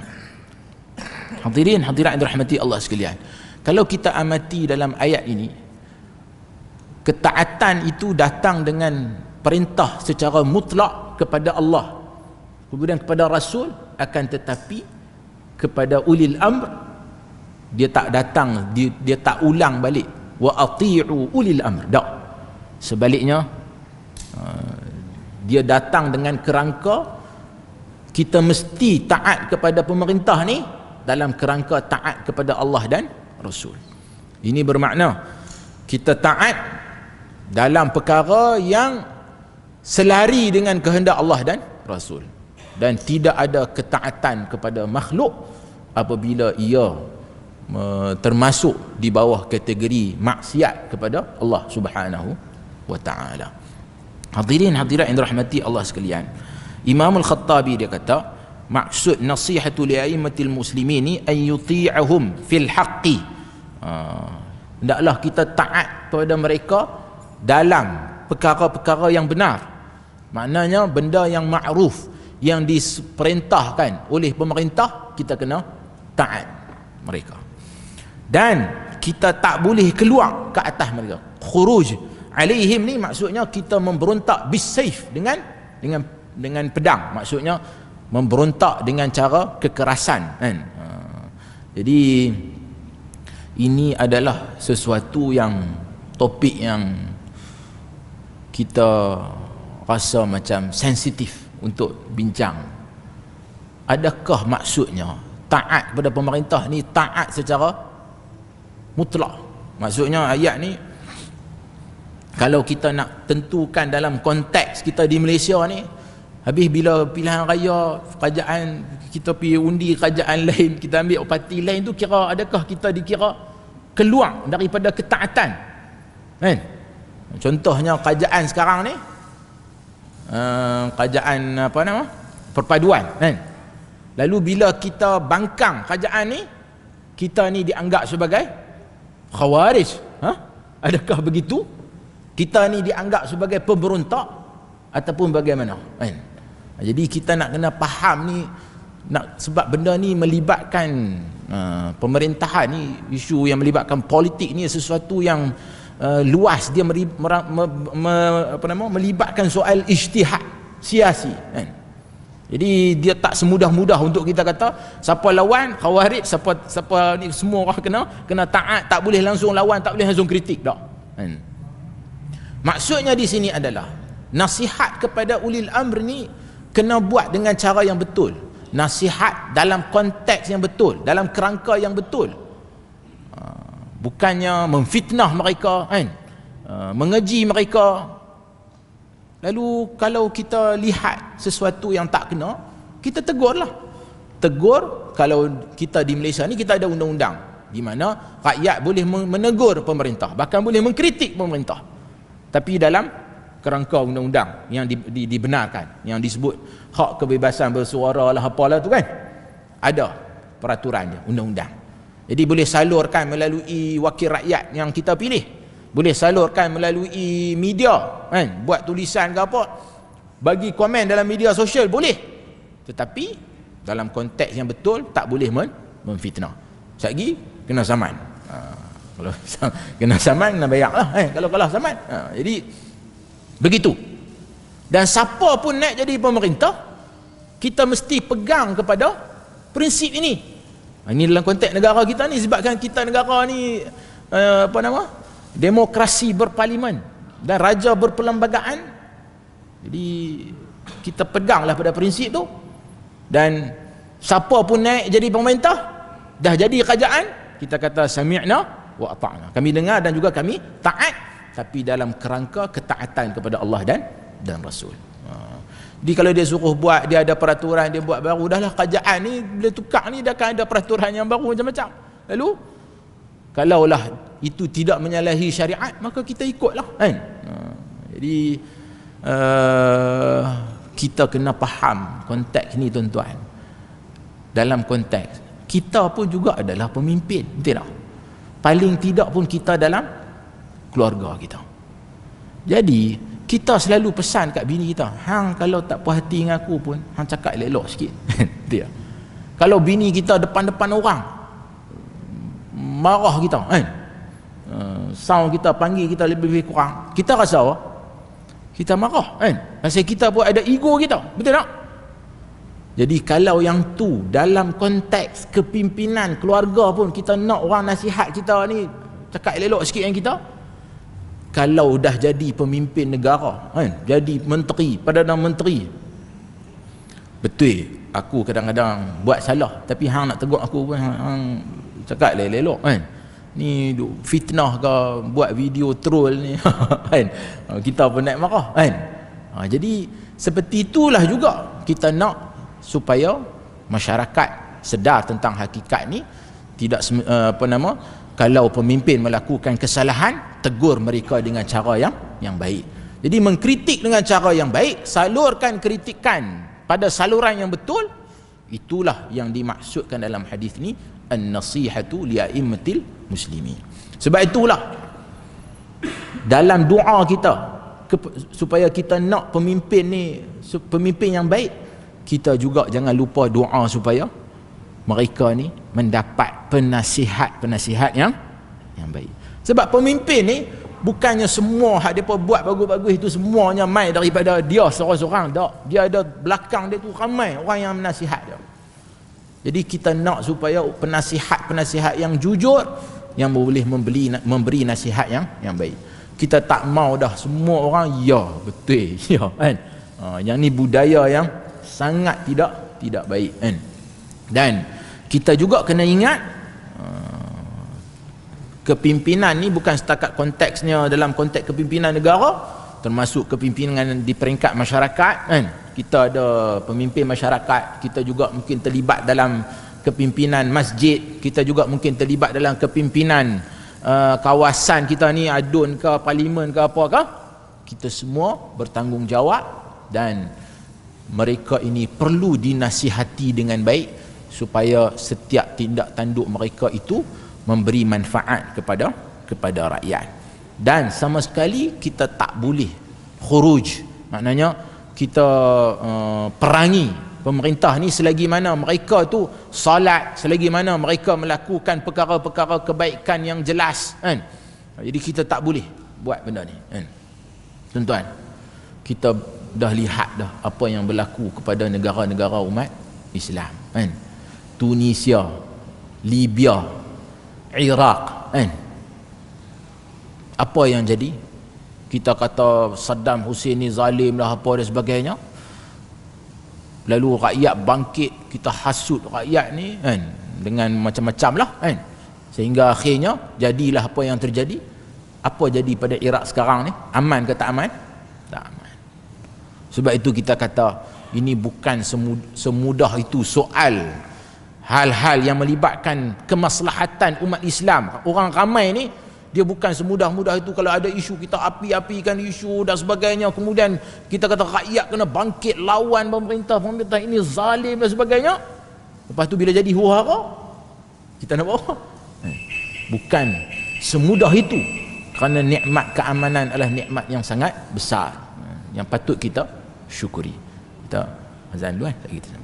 Hadirin hadirat yang dirahmati Allah sekalian, kalau kita amati dalam ayat ini, ketaatan itu datang dengan perintah secara mutlak kepada Allah, kemudian kepada Rasul, akan tetapi kepada ulil amr dia tak datang, dia tak ulang balik wa ati'u ulil amr, tak. Sebaliknya dia datang dengan kerangka kita mesti taat kepada pemerintah ni dalam kerangka taat kepada Allah dan Rasul. Ini bermakna kita taat dalam perkara yang selari dengan kehendak Allah dan Rasul, dan tidak ada ketaatan kepada makhluk apabila ia termasuk di bawah kategori maksiat kepada Allah Subhanahu wa taala. Hadirin hadirat yang dirahmati Allah sekalian, Imam Al-Khattabi dia kata, maksud nasihatu li a'immatil muslimin an yuti'ahum fil haqqi, hendaklah kita taat kepada mereka dalam perkara-perkara yang benar. Maknanya benda yang ma'ruf, yang diperintahkan oleh pemerintah, kita kena taat mereka, dan kita tak boleh keluar ke atas mereka. Khuruj alaihim ni maksudnya kita memberontak bisayf, dengan pedang, maksudnya memberontak dengan cara kekerasan, kan? Jadi ini adalah sesuatu yang, topik yang kita rasa macam sensitif untuk bincang. Adakah maksudnya taat kepada pemerintah ni taat secara mutlak? Maksudnya ayat ni, kalau kita nak tentukan dalam konteks kita di Malaysia ni, habis bila pilihan raya kerajaan, kita pergi undi kerajaan lain, kita ambil parti lain tu, kira adakah kita dikira keluar daripada ketaatan, kan? Contohnya kerajaan sekarang ni, kerajaan apa nama, perpaduan, kan? Lalu bila kita bangkang kerajaan ni, kita ni dianggap sebagai khawarij, adakah begitu? Kita ni dianggap sebagai pemberontak ataupun bagaimana, kan? Jadi kita nak kena faham ni, sebab benda ni melibatkan pemerintahan ni, isu yang melibatkan politik ni sesuatu yang luas, dia melibatkan soal ijtihad siasi, kan? Jadi dia tak semudah-mudah untuk kita kata siapa lawan khawarij, siapa ni, semua orang kena taat, tak boleh langsung lawan, tak boleh langsung kritik dak, kan? Maksudnya di sini adalah nasihat kepada ulil amr ni kena buat dengan cara yang betul, nasihat dalam konteks yang betul, dalam kerangka yang betul, bukannya memfitnah mereka, kan? Mengeji mereka. Lalu kalau kita lihat sesuatu yang tak kena, kita tegurlah. Tegur. Kalau kita di Malaysia ni, kita ada undang-undang di mana rakyat boleh menegur pemerintah, bahkan boleh mengkritik pemerintah, tapi dalam kerangka undang-undang yang dibenarkan, yang disebut hak kebebasan bersuara lah, apalah tu, kan? Ada peraturan dia, undang-undang. Jadi boleh salurkan melalui wakil rakyat yang kita pilih, boleh salurkan melalui media, kan? Buat tulisan ke apa, bagi komen dalam media sosial boleh, tetapi dalam konteks yang betul, tak boleh memfitnah. Sekali kena saman. Kalau kena saman, kena bayar lah, kalau kalah saman. Jadi begitu. Dan siapa pun nak jadi pemerintah, kita mesti pegang kepada prinsip ini. Ini dalam konteks negara kita ni, sebabkan kita negara ni demokrasi berparlimen dan raja berperlembagaan. Jadi kita peganglah pada prinsip tu. Dan siapa pun naik jadi pemerintah, dah jadi kerajaan, kita kata sami'na wa ata'na, kami dengar dan juga kami taat, tapi dalam kerangka ketaatan kepada Allah dan Rasul. Jadi kalau dia suruh buat, dia ada peraturan, dia buat baru, dahlah kerajaan ni bila tukar ni dah akan ada peraturan yang baru macam-macam. Lalu kalaulah itu tidak menyalahi syariat, maka kita ikutlah, kan? Jadi kita kena faham konteks ni, tuan-tuan. Dalam konteks kita pun juga adalah pemimpin, betul tak? Paling tidak pun kita dalam keluarga kita. Jadi kita selalu pesan kat bini kita, hang kalau tak puas hati dengan aku pun, hang cakap elok sikit. Betul tak? Kalau bini kita depan-depan orang marah kita, kan? Sound kita, panggil kita lebih kurang, kita rasa apa? Kita marah, kan? Pasal kita pun ada ego kita, betul tak? Jadi kalau yang tu dalam konteks kepimpinan keluarga pun, kita nak orang nasihat kita ni cakap elok sikit dengan kita, kalau dah jadi pemimpin negara, kan? Jadi menteri, Perdana Menteri, betul aku kadang-kadang buat salah, tapi hang nak tegur aku pun, hang cakap elok, kan? Ni fitnah ke, buat video troll ni, kan? Kita pun naik marah, kan? Jadi seperti itulah juga kita nak supaya masyarakat sedar tentang hakikat ni. Tidak kalau pemimpin melakukan kesalahan, tegur mereka dengan cara yang baik. Jadi mengkritik dengan cara yang baik, salurkan kritikan pada saluran yang betul, itulah yang dimaksudkan dalam hadis ni, an-nasihatu li'a'immatil muslimin. Sebab itulah dalam doa kita supaya kita nak pemimpin ni pemimpin yang baik, kita juga jangan lupa doa supaya mereka ni mendapat penasihat yang baik. Sebab pemimpin ni bukannya semua hak depa buat bagus-bagus itu semuanya mai daripada dia seorang-seorang, tak. Dia ada belakang dia tu ramai orang yang menasihat dia. Jadi kita nak supaya penasihat-penasihat yang jujur, yang boleh memberi nasihat yang baik. Kita tak mau dah semua orang ya betul ya kan. Yang ni budaya yang sangat tidak baik kan. Dan kita juga kena ingat kepimpinan ni bukan setakat konteksnya dalam konteks kepimpinan negara, termasuk kepimpinan di peringkat masyarakat kan. Kita ada pemimpin masyarakat, kita juga mungkin terlibat dalam kepimpinan masjid, kita juga mungkin terlibat dalam kepimpinan kawasan kita ni, adun ke parlimen ke apa ke. Kita semua bertanggungjawab dan mereka ini perlu dinasihati dengan baik supaya setiap tindak tanduk mereka itu memberi manfaat kepada rakyat. Dan sama sekali kita tak boleh khuruj, maknanya kita perangi pemerintah ni selagi mana mereka tu salat, selagi mana mereka melakukan perkara-perkara kebaikan yang jelas kan. Jadi kita tak boleh buat benda ni kan. Tuan-tuan, kita dah lihat dah apa yang berlaku kepada negara-negara umat Islam kan. Tunisia, Libya, Iraq kan. Apa yang jadi? Kita kata Saddam Hussein ni zalim lah apa dan sebagainya, lalu rakyat bangkit, kita hasut rakyat ni kan dengan macam-macam lah kan, sehingga akhirnya jadilah apa yang terjadi. Apa jadi pada Iraq sekarang ni? Aman ke tak aman? Tak aman. Sebab itu kita kata ini bukan semudah itu soal hal-hal yang melibatkan kemaslahatan umat Islam. Orang ramai ni dia bukan semudah-mudah itu. Kalau ada isu kita api-apikan isu dan sebagainya, kemudian kita kata rakyat kena bangkit lawan pemerintah ini zalim dan sebagainya. Lepas tu bila jadi huru-hara, kita nak buat apa? Bukan semudah itu. Kerana nikmat keamanan adalah nikmat yang sangat besar yang patut kita syukuri. Kita azan dulu tak kita sama.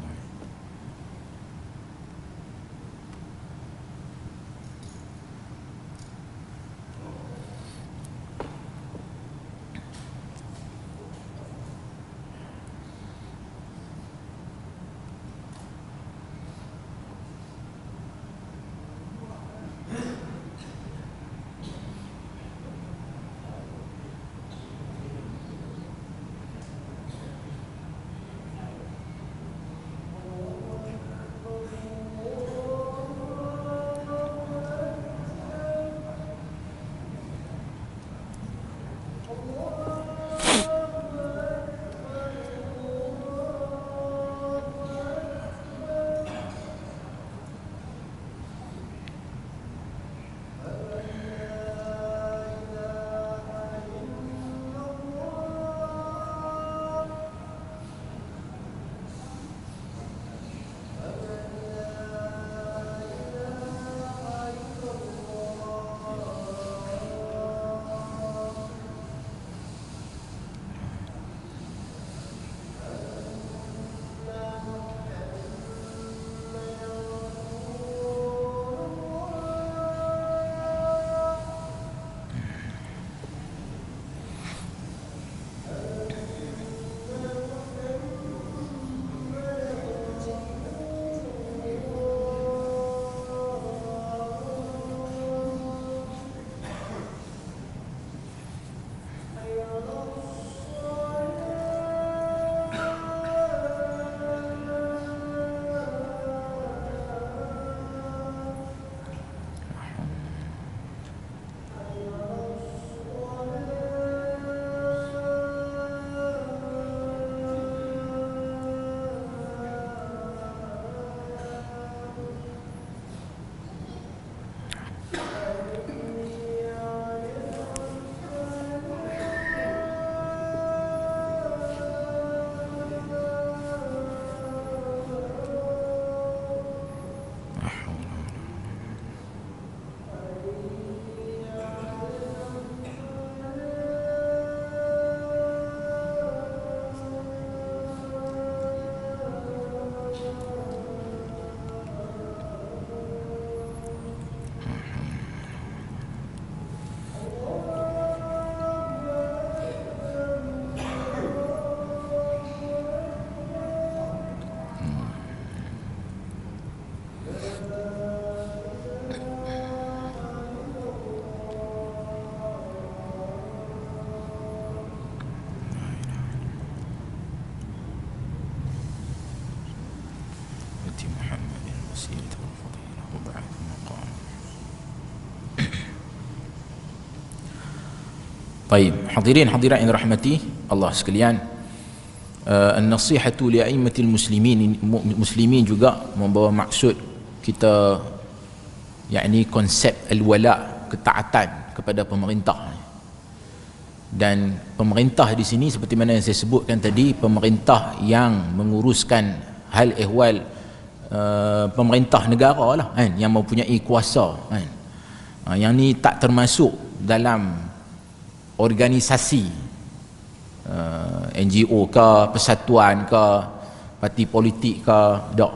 Baik, hadirin hadirat yang dirahmati Allah sekalian, an-nasihatu li'aimatil muslimin juga membawa maksud kita, yakni konsep al-wala, ketaatan kepada pemerintah. Dan pemerintah di sini seperti mana yang saya sebutkan tadi, pemerintah yang menguruskan hal ehwal pemerintah negara lah kan, yang mempunyai kuasa kan. Yang ni tak termasuk dalam organisasi NGO ke, persatuan ke, parti politik ke, tak.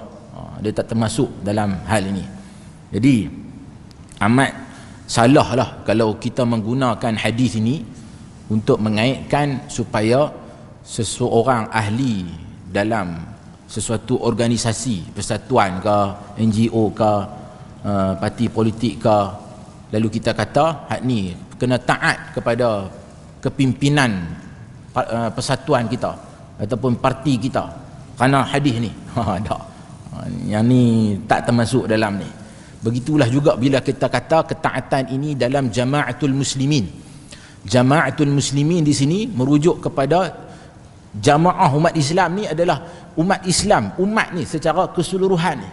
Dia tak termasuk dalam hal ini. Jadi amat salah lah kalau kita menggunakan hadis ini untuk mengaitkan supaya seseorang ahli dalam sesuatu organisasi, persatuan ke, NGO ke, parti politik ke, lalu kita kata hak ni kena taat kepada kepimpinan persatuan kita ataupun parti kita kerana hadis ni. Tak. Yang ni tak termasuk dalam ni. Begitulah juga bila kita kata ketaatan ini dalam jama'atul muslimin. Jama'atul muslimin di sini merujuk kepada jamaah umat Islam ni adalah umat Islam, umat ni secara keseluruhan ni.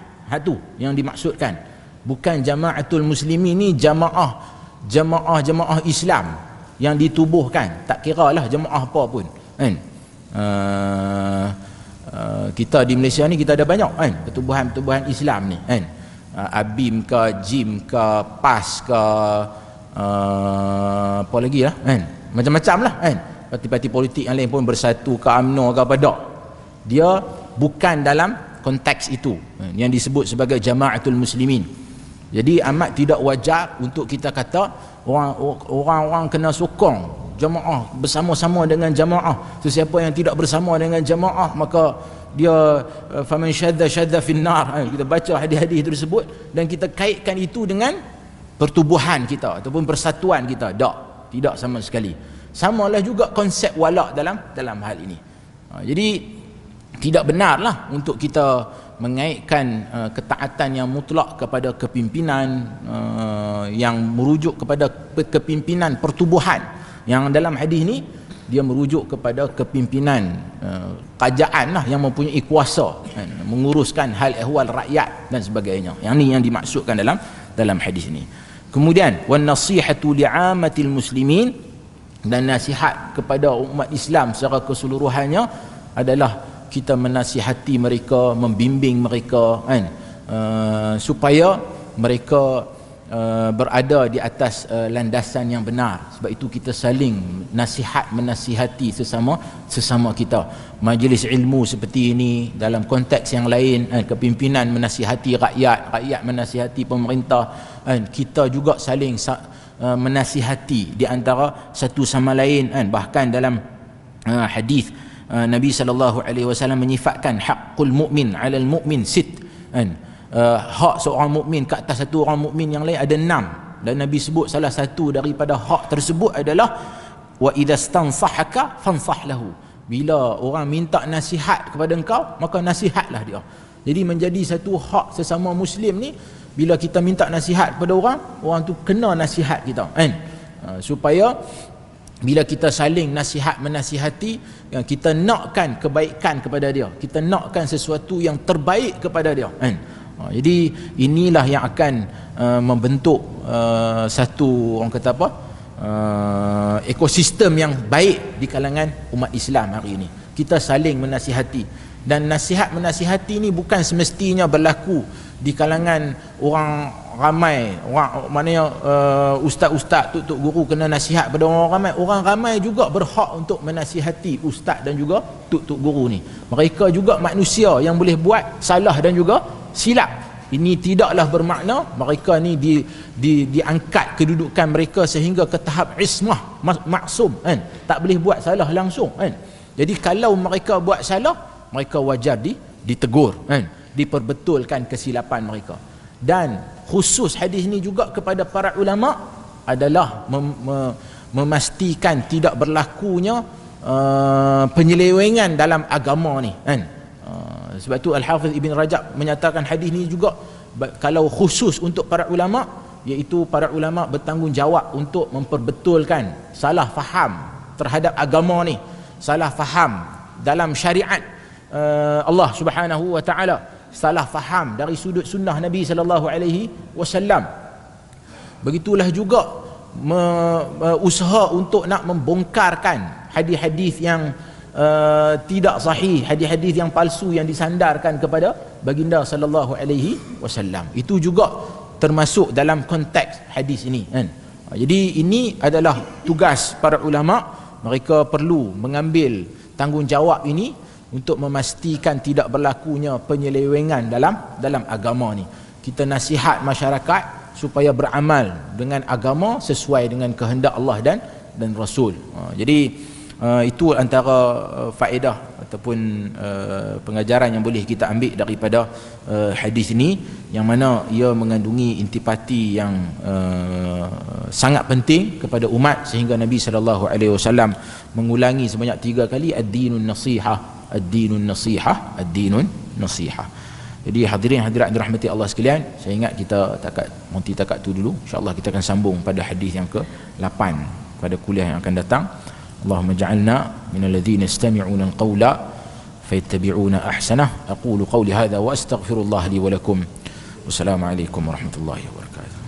Tu yang dimaksudkan. Bukan jama'atul muslimin ni jamaah Islam yang ditubuhkan, tak kira lah jemaah apa pun kan. Kita di Malaysia ni kita ada banyak kan pertubuhan Islam ni kan, ABIM ke, JIM ke, PAS ke, apa lagi lah kan, macam-macam lah kan. Parti-parti politik yang lain pun bersatu ke, UMNO ke apa, tak. Dia bukan dalam konteks itu yang disebut sebagai jama'atul muslimin. Jadi amat tidak wajar untuk kita kata orang kena sokong jamaah bersama-sama dengan jamaah. Sesiapa yang tidak bersama dengan jamaah maka dia faman syadda finnar. Kita baca hadis-hadis tersebut dan kita kaitkan itu dengan pertubuhan kita ataupun persatuan kita. Tidak sama sekali. Samalah juga konsep wala dalam hal ini. Jadi tidak benarlah untuk kita mengaitkan ketaatan yang mutlak kepada kepimpinan yang merujuk kepada kepimpinan pertubuhan. Yang dalam hadis ni dia merujuk kepada kepimpinan kerajaan lah yang mempunyai kuasa menguruskan hal ehwal rakyat dan sebagainya. Yang ni yang dimaksudkan dalam hadis ni. Kemudian wan nasihatu li'amatil muslimin, dan nasihat kepada umat Islam secara keseluruhannya adalah kita menasihati mereka, membimbing mereka kan, supaya mereka berada di atas landasan yang benar. Sebab itu kita saling menasihati sesama kita. Majlis ilmu seperti ini dalam konteks yang lain, kepimpinan menasihati rakyat menasihati pemerintah, kita juga saling menasihati di antara satu sama lain. Bahkan dalam hadis Nabi SAW menyifatkan haqqul mu'min 'alal mu'min sit, hak seorang mukmin ke atas satu orang mukmin yang lain ada 6, dan Nabi sebut salah satu daripada hak tersebut adalah wa idza stansahaka fansah lahu. Bila orang minta nasihat kepada engkau maka nasihatlah dia. Jadi menjadi satu hak sesama muslim ni, bila kita minta nasihat kepada orang tu kena nasihat kita kan, supaya bila kita saling menasihati, kita nakkan kebaikan kepada dia, kita nakkan sesuatu yang terbaik kepada dia kan. Jadi inilah yang akan membentuk satu, orang kata apa, ekosistem yang baik di kalangan umat Islam hari ini. Kita saling menasihati, dan nasihat menasihati ni bukan semestinya berlaku di kalangan orang ramai, orang maknanya ustaz-ustaz, tok-tok guru kena nasihat pada orang ramai juga berhak untuk menasihati ustaz dan juga tok-tok guru ni. Mereka juga manusia yang boleh buat salah dan juga silap. Ini tidaklah bermakna mereka ni diangkat kedudukan mereka sehingga ke tahap ismah, maksum kan, tak boleh buat salah langsung kan. Jadi kalau mereka buat salah, mereka wajar ditegur kan, diperbetulkan kesilapan mereka. Dan khusus hadis ni juga kepada para ulama adalah memastikan tidak berlakunya penyelewengan dalam agama ni kan. Sebab tu Al-Hafiz Ibn Rajab menyatakan hadis ni juga kalau khusus untuk para ulama, iaitu para ulama bertanggungjawab untuk memperbetulkan salah faham terhadap agama ni, salah faham dalam syariat Allah Subhanahu wa taala, salah faham dari sudut sunnah Nabi sallallahu alaihi wasallam. Begitulah juga usaha untuk nak membongkarkan hadis-hadis yang tidak sahih, hadis-hadis yang palsu yang disandarkan kepada baginda sallallahu alaihi wasallam. Itu juga termasuk dalam konteks hadis ini kan. Jadi ini adalah tugas para ulama, mereka perlu mengambil tanggungjawab ini untuk memastikan tidak berlakunya penyelewengan dalam agama ni. Kita nasihat masyarakat supaya beramal dengan agama sesuai dengan kehendak Allah dan Rasul. Jadi itu antara faedah ataupun pengajaran yang boleh kita ambil daripada hadis ini, yang mana ia mengandungi intipati yang sangat penting kepada umat, sehingga Nabi sallallahu alaihi wasallam mengulangi sebanyak 3 kali ad-dinun nasihah, ad-dinun nasihah, ad-dinun nasihah. Jadi hadirin hadirat dirahmati Allah sekalian, saya ingat kita monti takat tu dulu. InsyaAllah kita akan sambung pada hadis yang ke-8 pada kuliah yang akan datang. Allahumma ja'alna minal ladzina yastami'una al-qawla fayattabi'una ahsanah. Aqulu qawli hadha wa astaghfirullah li wa lakum. Wassalamu alaikum warahmatullahi wabarakatuh.